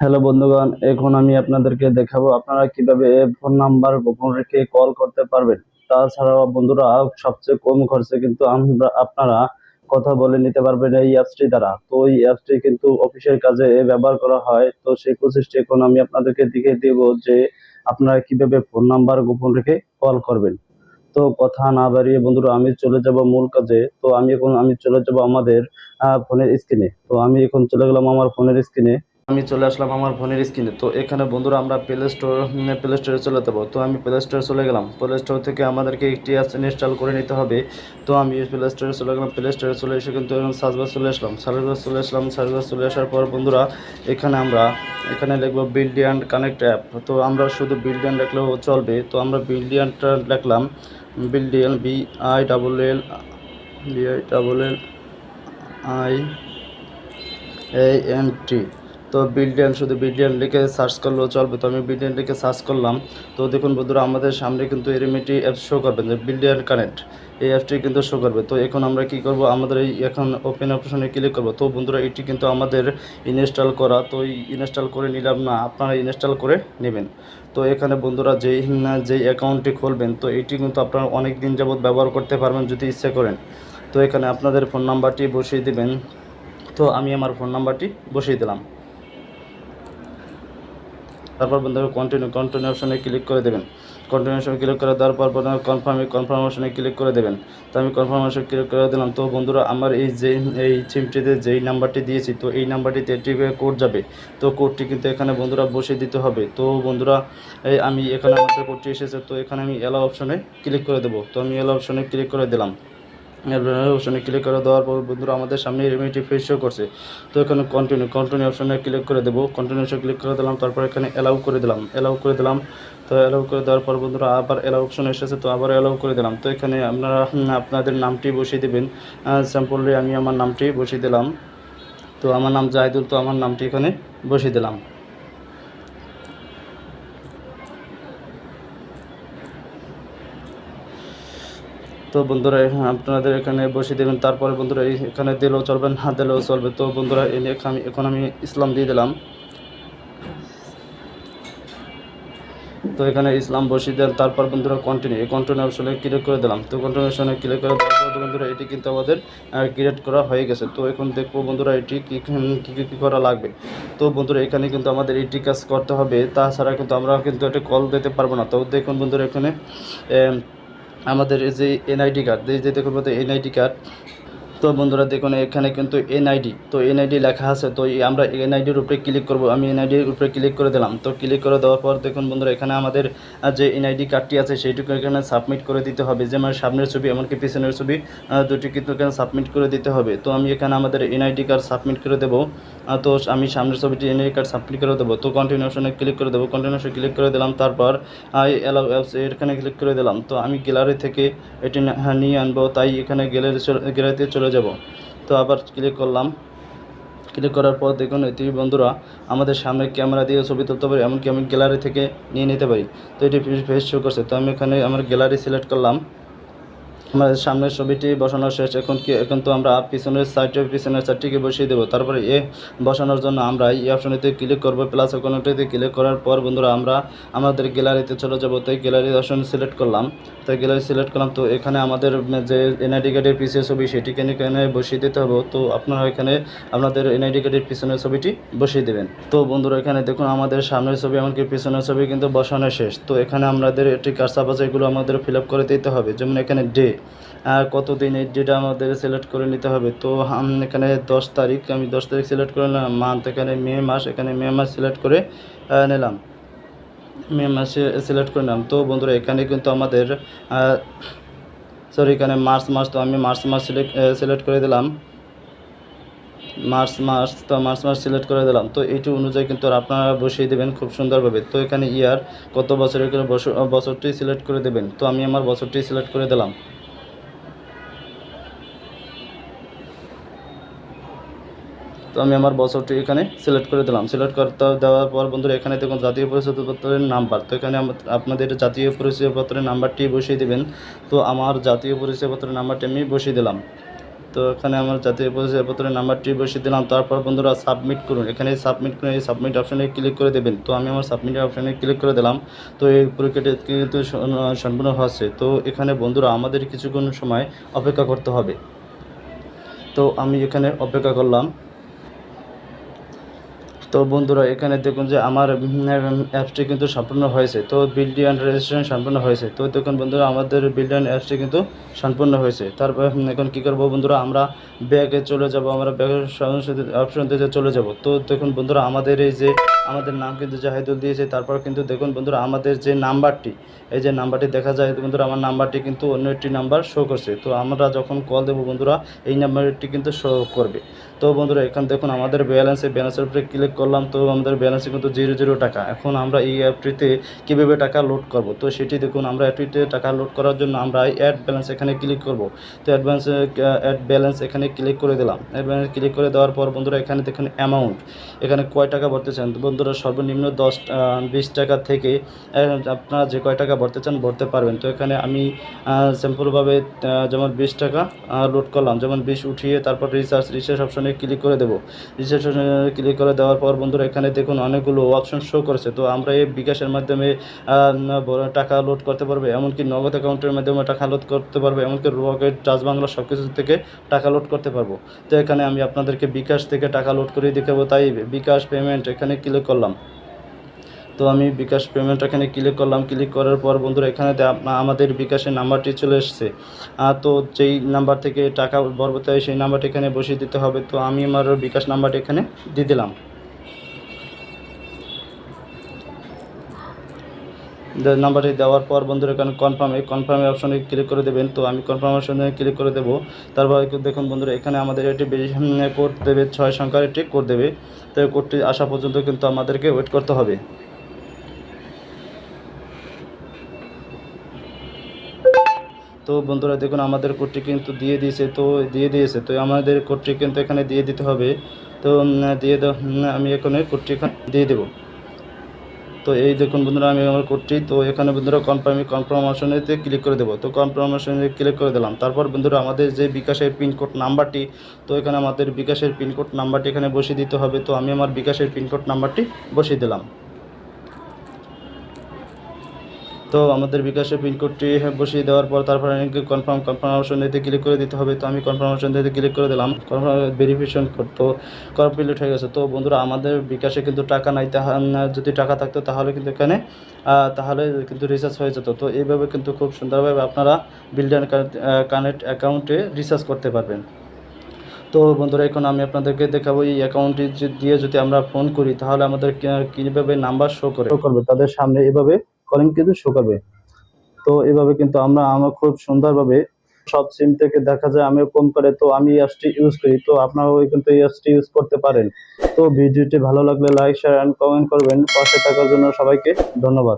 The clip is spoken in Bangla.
হ্যালো বন্ধুগণ, এখন আমি আপনাদেরকে দেখাবো আপনারা কিভাবে ফোন নাম্বার গোপন রেখে কল করতে পারবেন। তাছাড়াও বন্ধুরা, সবচেয়ে কম খরচে কিন্তু আপনারা কথা বলে নিতে পারবেন এই অ্যাপসটি দ্বারা। তো এই অ্যাপসটি কিন্তু অফিসের কাজে ব্যবহার করা হয়। তো সেই প্রসেসটি এখন আমি আপনাদেরকে দেখিয়ে দেব যে আপনারা কিভাবে ফোন নাম্বার গোপন রেখে কল করবেন। তো কথা না বাড়িয়ে বন্ধুরা, আমি চলে যাব মূল কাজে। তো আমি চলে যাব আমাদের ফোনের স্ক্রিনে। তো আমি এখন চলে গেলাম আমার ফোনের স্ক্রিনে। আমি চলে আসলাম আমার ফোনের স্ক্রিনে। তো এখানে বন্ধুরা আমরা প্লে স্টোরে চলে যাবো। তো আমি প্লে স্টোরে চলে গেলাম। প্লে স্টোর থেকে আমাদেরকে একটি অ্যাপস ইনস্টল করে নিতে হবে। তো আমি প্লে স্টোরে চলে গেলাম। প্লে স্টোরে চলে এসে কিন্তু সার্চ বার চলে আসলাম। সার্চ বার চলে আসার পর বন্ধুরা, এখানে লিখবো বিল্ডিয়ান কানেক্ট অ্যাপ। তো আমরা শুধু বিল্ডিয়ান লিখলেও চলবে। তো আমরা বিল্ডিয়ানটা লিখলাম। বিল্ডিয়ান BILLIANT। তো বিল্ডিয়ান, শুধু বিল্ডিয়ান লিখে সার্চ করলেও চলবে। তো আমি বিল্ডিয়ান লিখে সার্চ করলাম। তো দেখুন বন্ধুরা, আমাদের সামনে কিন্তু এরকম একটি অ্যাপস শো করবে যে বিল্ডিয়ান কানেক্ট, এই অ্যাপটি কিন্তু শো করবে। তো এখন আমরা কি করব, আমাদের এখন ওপেন অপশনে ক্লিক করব। তো বন্ধুরা, এটি কিন্তু আমাদের ইনস্টল করা। তো ইনস্টল করে নিলাম না, আপনারা ইনস্টল করে নেবেন। তো এখানে বন্ধুরা, যেই অ্যাকাউন্টটি খুলবেন, তো এটি কিন্তু আপনারা অনেক দিন যাবত ব্যবহার করতে পারবেন যদি ইচ্ছে করেন। তো এখানে আপনাদের ফোন নাম্বারটি বসিয়ে দিবেন। তো আমি আমার ফোন নাম্বারটি বসিয়ে দিলাম। তারপর বন্ধুরা কন্টিনিউ অপশনে ক্লিক করে দেবেন। কন্টিনিউ অপশনে ক্লিক করে দেওয়ার পর কনফার্ম অপশনে ক্লিক করে দেবেন। তো আমি কনফার্ম অপশনে ক্লিক করে দিলাম। তো বন্ধুরা, আমার এই সিমটিতে যেই নাম্বারটি দিয়েছি, তো এই নাম্বারটিতে একটি কোড যাবে। তো কোডটি কিন্তু এখানে বন্ধুরা বসিয়ে দিতে হবে। তো বন্ধুরা, আমি এখানে আমার কোডটি এসেছে। তো এখানে আমি এলাও অপশনে ক্লিক করে দেবো। তো আমি এলাও অপশনে ক্লিক করে দিলাম। অপশনে ক্লিক করে দেওয়ার পর বন্ধুরা, আমাদের সামনে রেমিটি ফেস শো করছে। তো এখানে কন্টিনিউ অপশনে ক্লিক করে দেবো। কন্টিনিউ অপশনে ক্লিক করে দিলাম। তারপর এখানে অ্যালাউ করে দিলাম। তো অ্যালাউ করে দেওয়ার পর বন্ধুরা, আবার অ্যালাউ অপশন এসেছে। তো আবার অ্যালাউ করে দিলাম। তো এখানে আপনারা আপনাদের নামটি বসিয়ে দেবেন। সিম্পলি আমি আমার নামটি বসিয়ে দিলাম। তো আমার নাম জাহিদুল। তো আমার নামটি এখানে বসিয়ে দিলাম। তো বন্ধুরা, আপনাদের এখানে বসিয়ে দেবেন। তারপরে বন্ধুরা, এখানে দিলেও চলবে, না দিলেও চলবে। তো বন্ধুরা, এখন আমি ইসলাম দিয়ে দিলাম। তো এখানে ইসলাম বসিয়ে দেন। তারপর বন্ধুরা কন্টিনিউ অপশনে ক্লিক করে দিলাম। তো কন্টিনিউ অপশনে ক্লিক করে দেওয়ার পর বন্ধুরা, এটি কিন্তু আমাদের ক্রিয়েট করা হয়ে গেছে। তো এখন দেখবো বন্ধুরা, এটি কী করা লাগবে। তো বন্ধুরা, এখানে কিন্তু আমাদের এটি কাজ করতে হবে। তাছাড়া কিন্তু আমরা কিন্তু একটা কল দিতে পারবো না। তো দেখুন বন্ধুরা, এখানে আমাদের এই যে এনআইডি কার্ড, দেখুন বন্ধুরা এনআইডি কার্ড। তো বন্ধুরা দেখুন, এখানে কিন্তু এনআইডি লেখা আছে। তো আমরা এনআইডির উপরে ক্লিক করব। আমি এনআইডির উপরে ক্লিক করে দিলাম। তো ক্লিক করে দেওয়ার পর দেখুন বন্ধুরা, এখানে আমাদের যে এনআইডি কার্ডটি আছে সেইটুকু এখানে সাবমিট করে দিতে হবে। যেমন সামনের ছবি এমনকি পিছনের ছবি দুটি কিন্তু এখানে সাবমিট করে দিতে হবে। তো আমি এখানে আমাদের এনআইডি কার্ড সাবমিট করে দেবো। তো আমি সামনের ছবিটি এনআইডি কার্ড সাবমিট করে দেবো। তো কন্টিনিউ অপশনে ক্লিক করে দেবো। কন্টিনিউ অপশনে ক্লিক করে দিলাম। তারপর অ্যালাউ অ্যাপস এখানে ক্লিক করে দিলাম। তো আমি গ্যালারি থেকে এটি নিয়ে আনবো, তাই এখানে গ্যালারিতে চলে যাব। তো আবার ক্লিক করলাম। ক্লিক করার পর দেখুন, এটি বন্ধুরা আমাদের সামনে ক্যামেরা দিয়ে ছবি তুলতে পারি, এমনকি আমি গ্যালারি থেকে নিয়ে নিতে পারি। তো এটি ফেস শো করছে। তো আমি এখানে আমার গ্যালারি সিলেক্ট করলাম। আমাদের সামনের ছবিটি বসানো শেষ। এখন তো আমরা পিছনের সাইডটিকে বসিয়ে দেবো। তারপরে বসানোর জন্য আমরা এই অপশনটিতে ক্লিক করব, প্লাস আইকনটিতে ক্লিক করার পর বন্ধুরা, আমরা আমাদের গ্যালারিতে চলে যাব। তাই গ্যালারি অপশন সিলেক্ট করলাম। তো এখানে আমাদের যে এনআইডি কার্ডের পিছের ছবি সেটিকে এখানে বসিয়ে দিতে হবে। তো আপনারা এখানে আপনাদের এনআইডি কার্ডের পিছনের ছবিটি বসিয়ে দেবেন। তো বন্ধুরা, এখানে দেখুন আমাদের সামনের ছবি এমনকি পিছনের ছবি কিন্তু বসানো শেষ। তো এখানে আমাদের একটি কার্সার আছে, এগুলো আমাদের ফিল আপ করে দিতে হবে। যেমন এখানে কতদিন, এই ডেটা আমাদের সিলেক্ট করে নিতে হবে। তো এখানে 10 তারিখ, আমি 10 তারিখ সিলেক্ট করে নিলাম। মান্থ এখানে মে মাস, সিলেক্ট করে নিলাম। মে মাসে সিলেক্ট করে নিলাম। তো বন্ধুরা, এখানে কিন্তু আমাদের এখানে মার্চ। তো আমি মার্চ সিলেক্ট করে দিলাম। মার্চ মাস সিলেক্ট করে দিলাম। তো এইটি অনুযায়ী কিন্তু আপনারা বসিয়ে দেবেন খুব সুন্দরভাবে। তো এখানে ইয়ার কত বছরের বছরটি সিলেক্ট করে দেবেন। তো আমি আমার বছরটি সিলেক্ট করে দিলাম। তো আমি আমার বছরটি এখানে সিলেক্ট করে দিলাম। দেওয়ার পর বন্ধুরা, এখানে দেখুন জাতীয় পরিচয়পত্রের নাম্বার। তো এখানে আপনাদের জাতীয় পরিচয়পত্রের নাম্বারটি বসিয়ে দেবেন। তো আমার জাতীয় পরিচয়পত্রের নাম্বারটি আমি বসিয়ে দিলাম। তো এখানে আমার জাতীয় পরিচয়পত্রের নাম্বারটি বসিয়ে দিলাম। তারপর বন্ধুরা সাবমিট করুন, এখানে সাবমিট করে এই সাবমিট অপশানে ক্লিক করে দেবেন। তো আমি আমার সাবমিট অপশানে ক্লিক করে দিলাম। তো এই পরীক্ষাটি কিন্তু সম্পূর্ণ হচ্ছে। তো এখানে বন্ধুরা আমাদের কিছুক্ষণ সময় অপেক্ষা করতে হবে। তো আমি এখানে অপেক্ষা করলাম। তো বন্ধুরা এখানে দেখুন যে আমার অ্যাপসটি কিন্তু সম্পূর্ণ হয়েছে। তো বিল্ড অ্যান্ড রেজিস্ট্রেশন সম্পূর্ণ হয়েছে। তো দেখুন বন্ধুরা আমাদের বিল্ড অ্যান্ড অ্যাপসটি কিন্তু সম্পূর্ণ হয়েছে। তারপর এখন কী করবো বন্ধুরা, আমরা ব্যাগে চলে যাব, আমরা ব্যাগের অপশন থেকে চলে যাব। তো দেখুন বন্ধুরা আমাদের এই যে আমাদের নাম কিন্তু জাহিদুল দিয়েছে। তারপর কিন্তু দেখুন বন্ধুরা আমাদের যে নাম্বারটি, এই যে নাম্বারটি দেখা যায় বন্ধুরা, আমার নাম্বারটি কিন্তু অন্য একটি নাম্বার শো করছে। তো আমরা যখন কল দেবো বন্ধুরা এই নাম্বারটি কিন্তু শো করবে। তো বন্ধুরা এখানে দেখুন আমাদের ব্যালেন্সের উপরে ক্লিক করলাম। তো আমাদের ব্যালেন্সে কিন্তু 0 টাকা। এখন আমরা এই অ্যাপটিতে কীভাবে টাকা লোড করব, তো সেটি দেখুন। আমরা অ্যাপটিতে টাকা লোড করার জন্য আমরা অ্যাড ব্যালেন্স এখানে ক্লিক করব। তো অ্যাড ব্যালেন্স এখানে ক্লিক করে দিলাম। অ্যাড ব্যালেন্স ক্লিক করে দেওয়ার পর বন্ধুরা এখানে দেখুন অ্যামাউন্ট, এখানে কয় টাকা ভরতে চান। বন্ধুরা সর্বনিম্ন 20 টাকা থেকে আপনারা যে কয় টাকা ভরতে চান ভরতে পারবেন। তো এখানে আমি সিম্পলভাবে যেমন 20 টাকা লোড করলাম, যেমন 20 উঠিয়ে তারপর রিচার্জ অপশনে ক্লিক করে দেবো। রিচার্জ অপশনে ক্লিক করে দেওয়ার পর বন্ধুরা এখানে দেখুন অনেকগুলো অপশন শো করেছে। তো আমরা এই বিকাশের মাধ্যমে টাকা লোড করতে পারবো, এমনকি নগদ অ্যাকাউন্টের মাধ্যমে টাকা লোড করতে পারবো, এমনকি রকেট, টাচ বাংলা সব কিছু থেকে টাকা লোড করতে পারবো। তো এখানে আমি আপনাদেরকে বিকাশ থেকে টাকা লোড করে দেখাবো, তাই বিকাশ পেমেন্ট এখানে ক্লিক করলাম। তো আমি বিকাশ পেমেন্ট এখানে ক্লিক করলাম। ক্লিক করার পর বন্ধুরা এখানে আমাদের বিকাশের নাম্বারটি চলে এসেছে। তো যেই নাম্বার থেকে টাকা ভরতে হয় সেই নাম্বারটি এখানে বসিয়ে দিতে হবে। তো আমি আমার বিকাশ নাম্বারটি এখানে দিয়ে দিলাম। নাম্বারটি দেওয়ার পর বন্ধুরা এখানে কনফার্মে অপশনে ক্লিক করে দেবেন। তো আমি কনফার্ম অপশনে ক্লিক করে দেবো। তারপর দেখুন বন্ধুরা এখানে আমাদের একটি কোড দেবে, 6 সংখ্যার একটি কোড দেবে। তো এই কোডটি আসা পর্যন্ত কিন্তু আমাদেরকে ওয়েট করতে হবে। তো বন্ধুরা দেখুন আমাদের কোডটি কিন্তু দিয়ে দিয়েছে। তো আমাদের কোডটি কিন্তু এখানে দিয়ে দিতে হবে। তো আমি এখানে কোডটি এখানে দিয়ে দেবো। তো এই দেখুন বন্ধুরা আমি আমার কোডটি, তো এখানে বন্ধুরা কনফার্ম অপশনেতে ক্লিক করে দেবো। তো কনফার্ম অপশনে ক্লিক করে দিলাম। তারপর বন্ধুরা আমাদের যে বিকাশের পিনকোড নাম্বারটি, তো এখানে আমাদের বিকাশের পিনকোড নাম্বারটি এখানে বসিয়ে দিতে হবে। তো আমি আমার বিকাশের পিনকোড নাম্বারটি বসিয়ে দিলাম। তো আমাদের বিকাশের পিনকোডটি বসিয়ে দেওয়ার পর তারপরে কনফার্ম অপশনেতে ক্লিক করে দিতে হবে। তো আমি কনফার্ম অপশনেতে ক্লিক করে দিলাম। কনফার্ম ভেরিফিকেশন তো কমপ্লিট হয়ে গেছে। তো বন্ধুরা আমাদের বিকাশে কিন্তু টাকা নাই, যদি টাকা থাকতো তাহলে কিন্তু এখানে রিচার্জ হয়ে যেত। তো এইভাবে কিন্তু খুব সুন্দরভাবে আপনারা বিল্ড অ্যান্ড কানেক্ট অ্যাকাউন্টে রিচার্জ করতে পারবেন। তো বন্ধুরা এখন আমি আপনাদেরকে দেখাবো এই অ্যাকাউন্টটি দিয়ে যদি আমরা ফোন করি তাহলে আমাদের কীভাবে নাম্বার শো করবে তাদের সামনে, এভাবে কলিং কিন্তু শো করবে। তো এভাবে কিন্তু আমরা খুব সুন্দরভাবে সব সিম থেকে দেখা যায় আমি কম করে, তো আমি এই অ্যাপসটি ইউজ করি। তো আপনারাও কিন্তু এই অ্যাপসটি ইউজ করতে পারেন। তো ভিডিওটি ভালো লাগলে লাইক, শেয়ার এন্ড কমেন্ট করবেন। পাশে থাকার জন্য সবাইকে ধন্যবাদ।